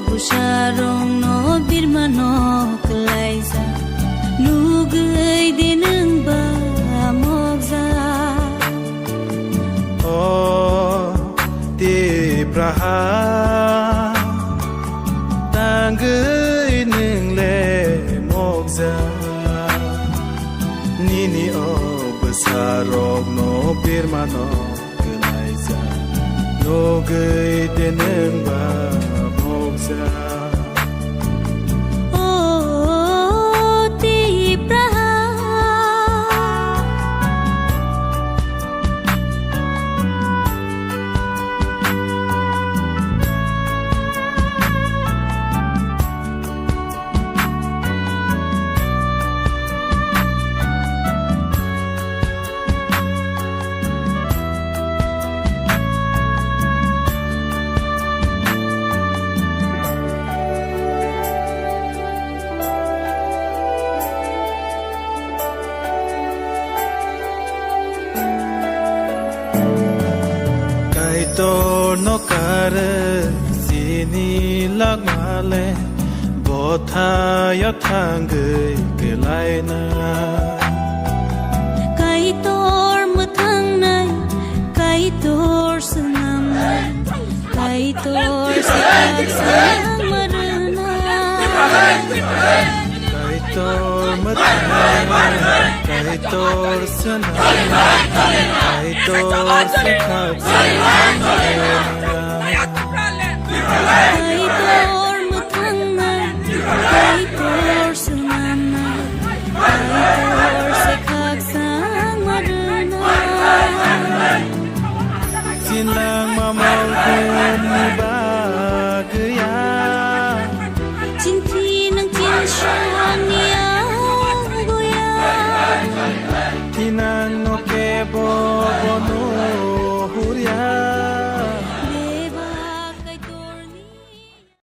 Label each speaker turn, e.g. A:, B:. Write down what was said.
A: busharong no birmano klaisa lugay dinang ba mogza
B: oh ti praha tangay ning le mogza nini o busharong no birmano klaisa lugay dinang ba mogza no kare sini lag male botha ya thang ke lai na
A: kai tor muthang nai kai tor sunam kai tor sang marna
B: kai tor muthang kai tor sunam kai tor sikha